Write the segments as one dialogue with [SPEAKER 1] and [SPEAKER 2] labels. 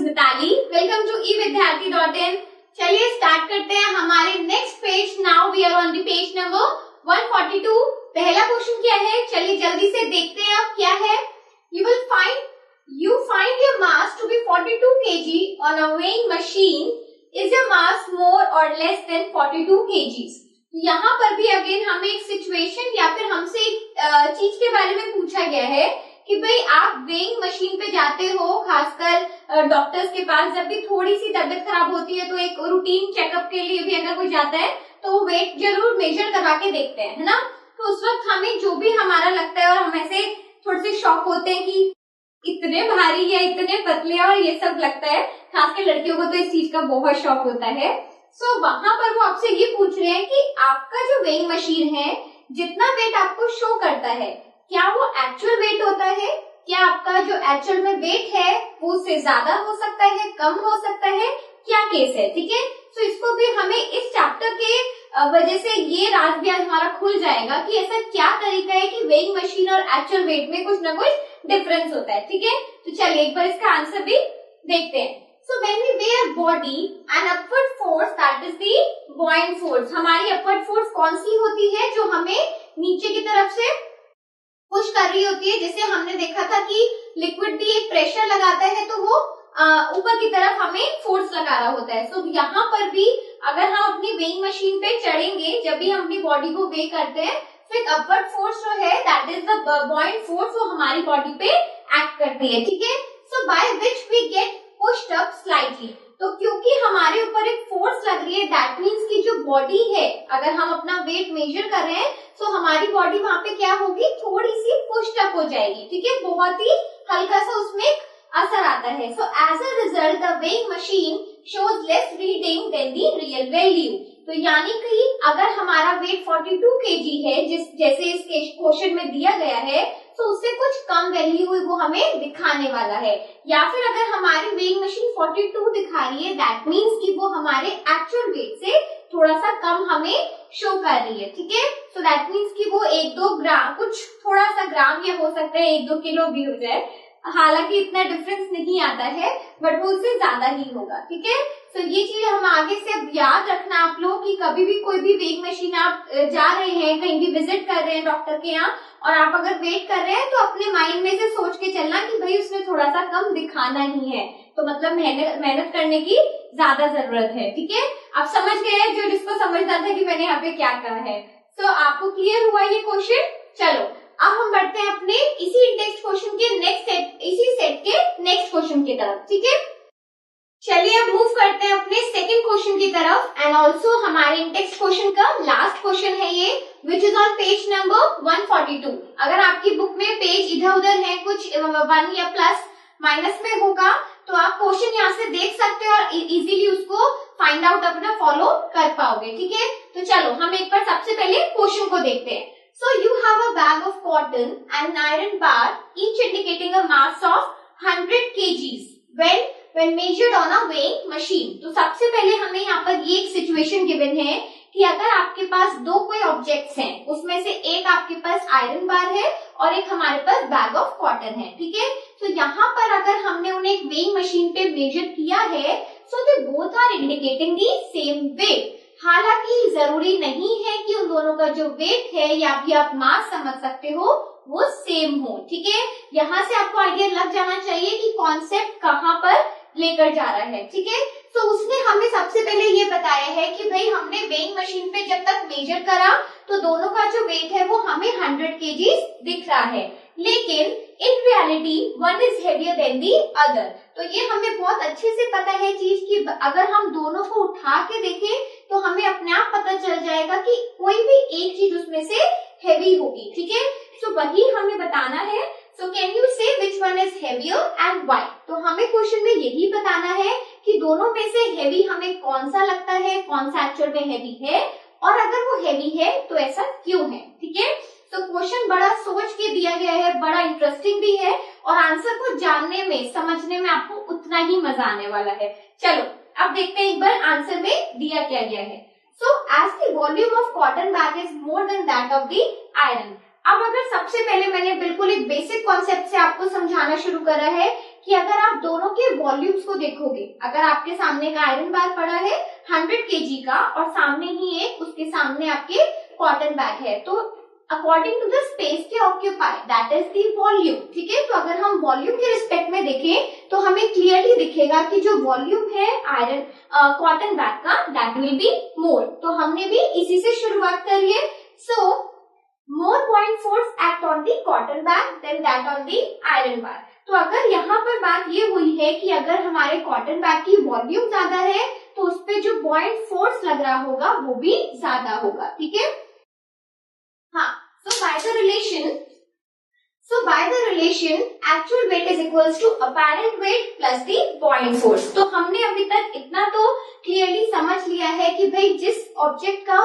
[SPEAKER 1] Mitali. Welcome to e-vidyarthi.in। चलिए start करते हैं हमारे next page. Now we are on the page number 142। पहला क्वेश्चन क्या है, चलिए जल्दी से देखते हैं अब क्या है। You find your mass to be 42 kg on a weighing machine. Is your mass more or less than 42 kgs? यहाँ पर भी अगेन हमें एक सिचुएशन या फिर हमसे एक चीज के बारे में पूछा गया है कि भाई आप वेइंग मशीन पे जाते हो, खासकर डॉक्टर्स के पास जब भी थोड़ी सी तबीयत खराब होती है तो एक रूटीन चेकअप के लिए भी अगर कोई जाता है तो वो वेट जरूर मेजर करवा के देखते हैं, है ना। तो उस वक्त हमें जो भी हमारा लगता है और हम ऐसे थोड़े से शॉक होते हैं कि इतने भारी या इतने पतले और ये सब लगता है। खासकर लड़कियों को तो इस चीज का बहुत शौक होता है। सो वहां पर वो आपसे ये पूछ रहे हैं कि आपका जो वेइंग मशीन है जितना वेट आपको शो करता है क्या वो एक्चुअल वेट होता है, क्या आपका जो एक्चुअल में वेट है वो उससे ज्यादा हो सकता है, कम हो सकता है, क्या केस है, ठीक है। तो इसको भी हमें इस चैप्टर के वजह से ये राज भी हमारा खुल जाएगा कि ऐसा क्या तरीका है कि वेइंग मशीन और एक्चुअल वेट में कुछ ना कुछ डिफरेंस होता है, ठीक है। तो चलिए एक बार इसका आंसर भी देखते हैं। So when we weigh a body, an upward force that is the buoyant force, हमारी upward force कौन सी होती है जो हमें नीचे की तरफ से पुश कर रही होती है। जैसे हमने देखा था कि लिक्विड भी एक प्रेशर लगाता है तो वो ऊपर की तरफ हमें फोर्स लगा रहा होता है। सो यहाँ पर भी अगर हम अपनी वेइंग मशीन पे चढ़ेंगे, जब भी हम अपनी बॉडी को वे करते हैं तो एक अपवर्ड फोर्स जो है that is the buoyant force, वो हमारी बॉडी पे एक्ट करती है, ठीक है। So by which we get pushed up slightly, तो क्योंकि हमारे ऊपर एक फोर्स लग रही है दैट मीन्स की जो बॉडी है, अगर हम अपना वेट मेजर कर रहे हैं तो हमारी बॉडी वहां पे क्या होगी, थोड़ी सी पुश्ड अप हो जाएगी, ठीक है। बहुत ही हल्का सा उसमें असर आता है। So as a result the weighing machine shows less reading than the real value. तो यानी कि अगर हमारा वेट 42 kg है जैसे इस क्वेश्चन में दिया गया है तो उससे कुछ कम वैल्यू वो हमें दिखाने वाला है, या फिर अगर हमारी वेइंग मशीन 42 दिखा रही है दैट मीन्स कि वो हमारे एक्चुअल वेट से थोड़ा सा कम हमें शो कर रही है, ठीक है। सो दैट मीन्स कि वो 1-2 ग्राम, कुछ थोड़ा सा ग्राम या हो सकता है 1-2 किलो भी हो जाए, हालांकि इतना डिफरेंस नहीं आता है बट वो उससे ज्यादा ही होगा, ठीक है। तो ये चीज हम आगे से याद रखना आप लोग कि कभी भी कोई भी वेइंग मशीन आप जा रहे हैं, कहीं भी विजिट कर रहे हैं डॉक्टर के यहाँ और आप अगर वेट कर रहे हैं तो अपने माइंड में से सोच के चलना कि भाई उसमें थोड़ा सा कम दिखाना ही है, तो मतलब मेहनत करने की ज्यादा जरूरत है, ठीक है। आप समझ गए जो जिसको समझना था कि मैंने यहाँ पे क्या कहा है। तो आपको क्लियर हुआ ये क्वेश्चन। चलो अब हम बढ़ते हैं अपने इसी इंडेक्स क्वेश्चन के नेक्स्ट सेट, इसी सेट के नेक्स्ट क्वेश्चन की तरफ, ठीक है। चलिए अब मूव करते हैं अपने सेकंड क्वेश्चन की तरफ एंड ऑल्सो हमारे इंडेक्स क्वेश्चन का लास्ट क्वेश्चन है ये, which is on page number 142। अगर आपकी बुक में पेज इधर उधर है, कुछ 1 या प्लस माइनस में होगा तो आप क्वेश्चन यहाँ से देख सकते हो और इजीली उसको फाइंड आउट अपना फॉलो कर पाओगे, ठीक है। तो चलो हम एक बार सबसे पहले क्वेश्चन को देखते हैं। So you have a bag of cotton and an iron bar, each indicating a mass of 100 kgs when measured on a weighing machine। तो सबसे पहले हमें यहाँ पर ये एक सिचुएशन गिवन है कि अगर आपके पास दो कोई ऑब्जेक्ट्स हैं, उसमें से एक आपके पास आयरन बार है और एक हमारे पास बैग ऑफ कॉटन है, ठीक है। तो यहाँ पर अगर हमने उन्हें एक वेइंग मशीन पे मेजर किया है so they both are indicating the same weight. हालांकि जरूरी नहीं है कि उन दोनों का जो वेट है या भी आप मास समझ सकते हो वो सेम हो, ठीक है। यहाँ से आपको आइडिया लग जाना चाहिए कि कॉन्सेप्ट कहाँ पर लेकर जा रहा है, ठीक है। तो उसने हमें सबसे पहले ये बताया है कि भाई हमने वेइंग मशीन पे जब तक मेजर करा तो दोनों का जो वेट है वो हमें 100 kg दिख रहा है, लेकिन in reality one is heavier than the other. तो ये हमें बहुत अच्छे से पता है चीज कि अगर हम दोनों को उठा के देखें तो हमें अपने आप पता चल जाएगा कि कोई भी एक चीज उसमें से हेवी होगी, ठीक है। तो वही हमें बताना है। सो कैन यू से which one is heavier and why. तो हमें क्वेश्चन में यही बताना है कि दोनों में से हेवी हमें कौन सा लगता है, कौन सा एक्चुअल में हेवी है और अगर वो हेवी है तो ऐसा क्यों है, ठीक है। तो क्वेश्चन बड़ा सोच के दिया गया है, बड़ा इंटरेस्टिंग भी है और आंसर को जानने में समझने में आपको उतना ही मजा आने वाला है। चलो अब देखते हैं एक बार आंसर में दिया क्या गया है। So as the volume of cotton bag is more than that of the iron. अब अगर सबसे पहले मैंने बिल्कुल एक बेसिक कॉन्सेप्ट से आपको समझाना शुरू करा है कि अगर आप दोनों के वॉल्यूम्स को देखोगे, अगर आपके सामने एक आयरन बार पड़ा है 100 kg का और सामने ही एक उसके सामने आपके कॉटन बैग है, तो अकॉर्डिंग टू द स्पेस के occupy that is the volume. ठीक है, तो अगर हम वॉल्यूम के रिस्पेक्ट में देखें तो हमें क्लियरली दिखेगा कि जो वॉल्यूम है आयरन कॉटन बैग का दैट विल बी मोर। तो हमने भी इसी से शुरुआत करी है। So more point force act on the cotton bag then that on the iron bar. तो अगर यहाँ पर बात ये हुई है कि अगर हमारे कॉटन बैग की वॉल्यूम ज्यादा है तो उस पे जो पॉइंट फोर्स लग रहा होगा वो भी ज्यादा होगा। ठीक है, हाँ, so by the relation actual weight is equals to apparent weight plus the buoyant force। तो हमने अभी तक इतना तो क्लियरली समझ लिया है कि भाई जिस ऑब्जेक्ट का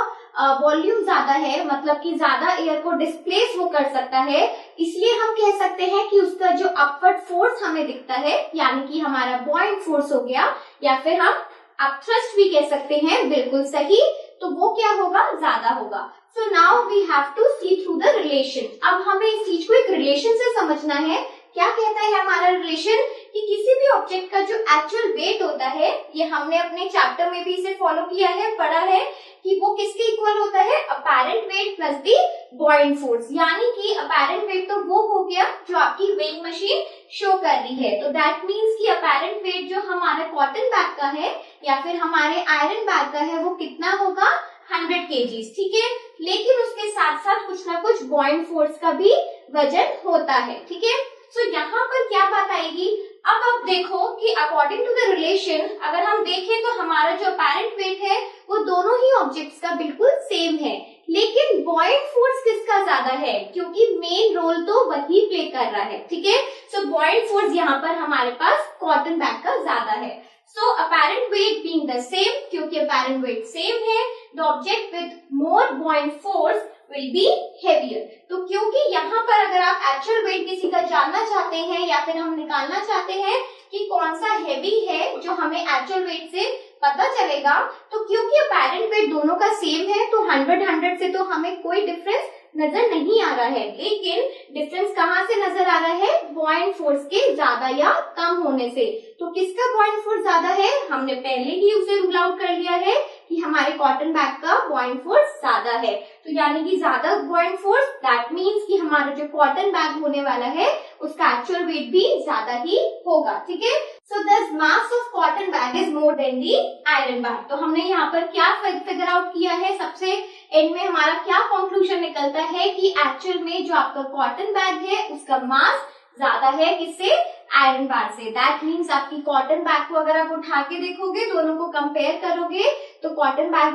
[SPEAKER 1] वॉल्यूम ज्यादा है, मतलब कि ज्यादा एयर को डिस्प्लेस वो कर सकता है, इसलिए हम कह सकते हैं कि उसका जो अपवर्ड फोर्स हमें दिखता है, यानी कि हमारा buoyant फोर्स हो गया, या फिर हम अपथ्रस्ट भी कह सकते हैं, बिल्कुल सही, तो वो क्या होगा, ज्यादा होगा। So now we have to see through the relation. अब हमें इस चीज को एक रिलेशन से समझना है। क्या कहता है हमारा रिलेशन कि किसी भी ऑब्जेक्ट का जो एक्चुअल वेट होता है, ये हमने अपने चैप्टर में भी इसे फॉलो किया है, पढ़ा है कि वो किसके इक्वल होता है, अपैरेंट वेट प्लस दी buoyant फोर्स। यानी कि अपैरेंट वेट तो वो हो गया जो आपकी वेइंग मशीन शो कर रही है, तो दैट मीन्स कि अपैरेंट वेट जो हमारे कॉटन बैग का है या फिर हमारे आयरन बैग का है वो कितना होगा, 100 kg। ठीक है, लेकिन उसके साथ साथ कुछ ना कुछ buoyant फोर्स का भी वजन होता है। ठीक है, सो यहाँ पर क्या बात आएगी, अब आप देखो कि अकॉर्डिंग टू द रिलेशन अगर हम देखें तो हमारा जो अपैरेंट वेट है वो दोनों ही ऑब्जेक्ट्स का बिल्कुल सेम है, लेकिन buoyant फोर्स किसका ज्यादा है, क्योंकि मेन रोल तो वही प्ले कर रहा है। ठीक है, सो buoyant फोर्स यहाँ पर हमारे पास कॉटन बैग का ज्यादा है। सो apparent weight being the same, क्योंकि apparent weight same है, the object with more buoyant force will be heavier। तो क्योंकि यहाँ पर अगर आप एक्चुअल वेट किसी का जानना चाहते हैं या फिर हम निकालना चाहते हैं कि कौन सा हेवी है जो हमें एक्चुअल वेट से पता चलेगा, तो क्योंकि अपैरेंट वेट दोनों का सेम है तो 100 से तो हमें कोई डिफरेंस नजर नहीं आ रहा है, लेकिन डिफरेंस कहाँ से नजर आ रहा है, buoyant फोर्स के ज्यादा या कम होने से। तो किसका buoyant फोर्स ज्यादा है, हमने पहले ही उसे रूल आउट कर लिया है कि हमारे कॉटन बैग का buoyant फोर्स ज्यादा है। तो यानी कि ज्यादा buoyant फोर्स दैट मीन्स कि हमारा जो कॉटन बैग होने वाला है उसका एक्चुअल वेट भी ज्यादा ही होगा। ठीक है, सो दस mass of cotton bag is more then the iron bag. तो हमने यहाँ पर क्या फिगर आउट किया है, सबसे एंड में हमारा क्या कंक्लूजन निकलता है कि एक्चुअल में जो आपका कॉटन बैग है उसका मास ज्यादा है किससे, आयरन बार से। दैट मीन्स आपकी कॉटन बैग को अगर आप उठा के देखोगे, दोनों को कंपेयर करोगे, तो cotton bag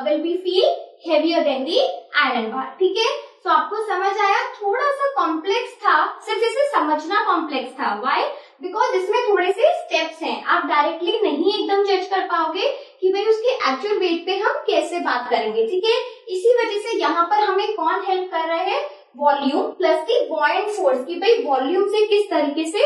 [SPEAKER 1] will be feel heavier than the iron bar. ठीक है, तो आपको समझ आया, थोड़ा सा कॉम्प्लेक्स था, सिर्फ इसे समझना कॉम्प्लेक्स था। व्हाई, बिकॉज इसमें थोड़े से स्टेप्स हैं, आप डायरेक्टली नहीं एकदम जज कर पाओगे कि भाई उसके एक्चुअल वेट पे हम कैसे बात करेंगे। ठीक है, इसी वजह से यहाँ पर हमें कौन हेल्प कर रहा है, वॉल्यूम प्लस दी buoyant फोर्स, की भाई वॉल्यूम से किस तरीके से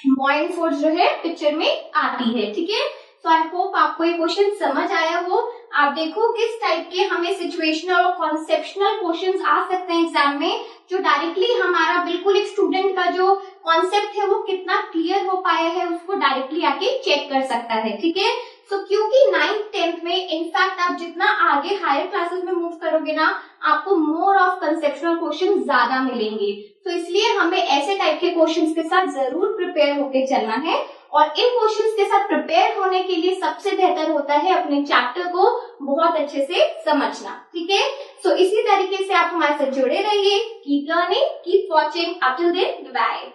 [SPEAKER 1] buoyant फोर्स जो है पिक्चर में आती है। ठीक है, तो आई होप आपको ये क्वेश्चन समझ आया हो। आप देखो किस टाइप के हमें सिचुएशनल और कॉन्सेप्शनल क्वेश्चंस आ सकते हैं एग्जाम में, जो डायरेक्टली हमारा बिल्कुल एक स्टूडेंट का जो कॉन्सेप्ट है वो कितना क्लियर हो पाया है उसको डायरेक्टली आके चेक कर सकता है। ठीक है, तो क्योंकि 9th 10th में इनफैक्ट आप जितना आगे हायर क्लासेस में मूव करोगे ना, आपको मोर ऑफ कंसेप्शनल क्वेश्चन ज्यादा मिलेंगे, तो इसलिए हमें ऐसे टाइप के क्वेश्चंस के साथ जरूर प्रिपेयर होके चलना है। और इन क्वेश्चंस के साथ प्रिपेयर होने के लिए सबसे बेहतर होता है अपने चैप्टर को बहुत अच्छे से समझना। ठीक है, सो इसी तरीके से आप हमारे साथ जुड़े रहिए। Keep learning, keep watching, up till then bye.